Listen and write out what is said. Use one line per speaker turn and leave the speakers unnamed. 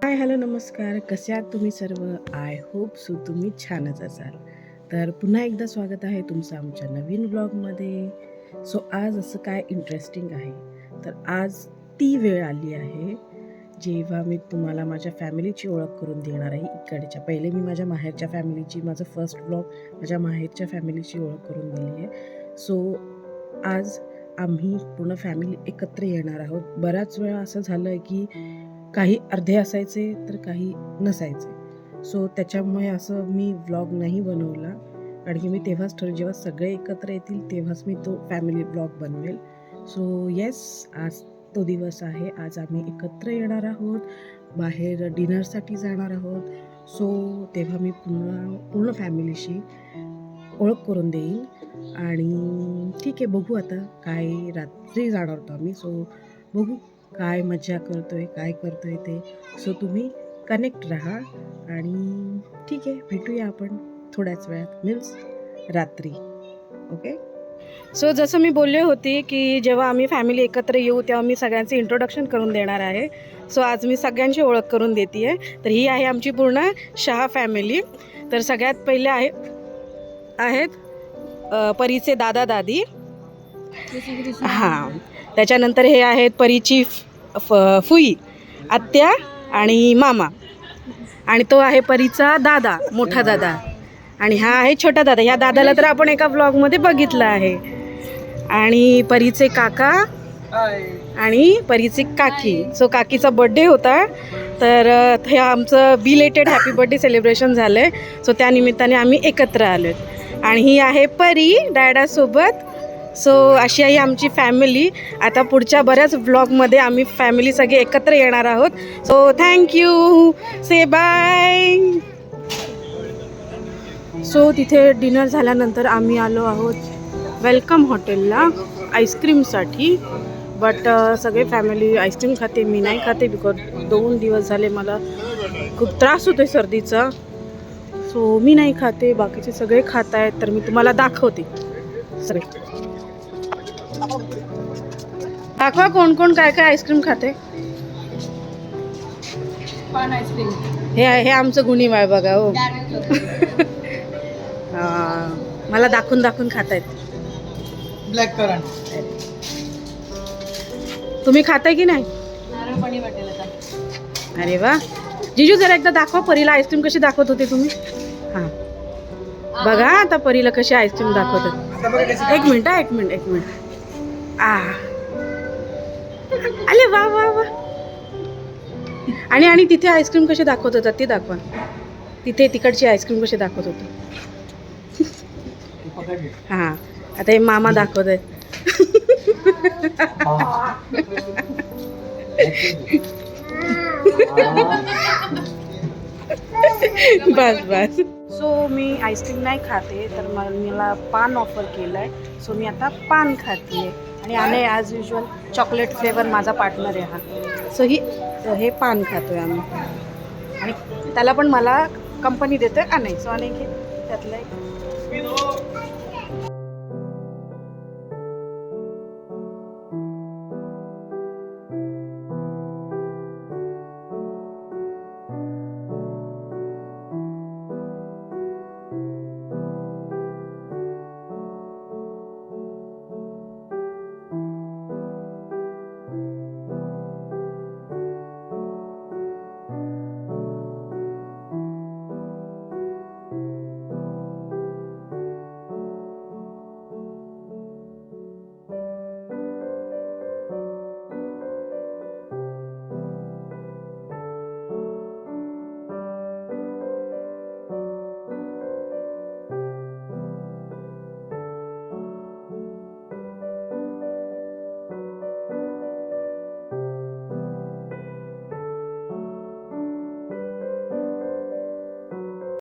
Hi hello नमस्कार, कसे आहात तुम्ही सर्व? आय होप सो तुम्ही छानच असाल. तर पुन्हा एकदा स्वागत आहे तुमचं आमच्या नवीन ब्लॉगमध्ये. सो आज असं काय इंटरेस्टिंग आहे, तर आज ती वेळ आली आहे जेव्हा मी तुम्हाला माझ्या फॅमिलीची ओळख करून देणार आहे. इकडच्या पहिले मी माझ्या माहेरच्या फॅमिलीची, माझं फर्स्ट ब्लॉग माझ्या माहेरच्या फॅमिलीची ओळख करून दिली आहे. सो आज आम्ही पूर्ण फॅमिली एकत्र येणार आहोत. बऱ्याच वेळा असं झालं आहे की काही अर्धे असायचे तर काही नसायचे. सो त्याच्यामुळे असं मी व्लॉग नाही बनवला, कारण की मी तेव्हाच जेव्हा सगळे एकत्र येतील तेव्हाच मी तो फॅमिली व्लॉग बनवेल. सो येस, आज तो दिवस आहे. आज आम्ही एकत्र येणार आहोत, बाहेर डिनरसाठी जाणार आहोत. सो तेव्हा मी पूर्ण फॅमिलीशी ओळख करून देईन आणि ठीक आहे, बघू आता काय. रात्री जाणार होतो आम्ही, सो बघू काय मजा करतोय, काय करतोय ते. सो तुम्ही कनेक्ट राहा आणि ठीक आहे, भेटूया आपण थोड्याच वेळात, मीन्स रात्री. ओके. सो जसं मी बोलले होते की जेव्हा आम्ही फॅमिली एकत्र येऊ तेव्हा मी सगळ्यांचे इंट्रोडक्शन करून देणार आहे. सो आज मी सगळ्यांची ओळख करून देते आहे. तर ही आहे आमची पूर्ण शहा फॅमिली. तर सगळ्यात पहिले आहेत परीचे दादा दादी. हां, त्याच्यानंतर हे आहेत परीची फुई, आत्या आणि मामा. आणि तो आहे परीचा दादा, मोठा दादा. आणि हा आहे छोटा दादा. ह्या दादाला तर आपण एका ब्लॉगमध्ये बघितलं आहे. आणि परीचे काका आणि परीची काकी. सो काकीचा बड्डे होता, तर हे आमचं बिलेटेड हॅपी बर्थडे सेलिब्रेशन झालं आहे. सो त्यानिमित्ताने आम्ही एकत्र आलो. आणि ही आहे परी डॅडासोबत. सो अशी आहे आमची फॅमिली. आता पुढच्या बऱ्याच व्लॉगमध्ये आम्ही फॅमिली सगळे एकत्र येणार आहोत. सो थँक्यू, से बाय. सो तिथे डिनर झाल्यानंतर आम्ही आलो आहोत वेलकम हॉटेलला आईस्क्रीमसाठी. बट सगळे फॅमिली आईस्क्रीम खाते, मी नाही खाते, बिकॉज 2 दिवस झाले मला खूप त्रास होतो आहे सर्दीचा. सो मी नाही खाते, बाकीचे सगळे खात आहेत. तर मी तुम्हाला दाखवते सगळे. दाखवा कोण कोण काय काय आईस्क्रीम खाते.
पान आईस्क्रीम.
हे आमचं गुणी आहे बघा. हो मला दाखवून दाखवून खातायत.
Black current.
तुम्ही खाताय की नाही?
नारळ पाणी वाटेल आता.
अरे वा. जिजू जरा एकदा दाखवा परीला आईस्क्रीम कशी दाखवत होते तुम्ही. हां, बघा आता परीला कशी आईस्क्रीम दाखवतात. एक मिनिट. अरे वा वा वा. आणि तिथे आईस्क्रीम कशी दाखवत होतात ते दाखवा. तिथे तिकडची आईस्क्रीम कशी दाखवत होती. हां, आता हे मामा दाखवत आहेत. बस. सो मी आईस्क्रीम नाही खाते, तर मला पान ऑफर केलं आहे. सो मी आता पान खाते आहे. आणि ॲज युजल चॉकलेट फ्लेवर माझा पार्टनर आहे हा. सो हे पान खातो आहे आम्ही. आणि त्याला पण मला कंपनी देतो आहे. नाही, सो घे त्यातलं एक.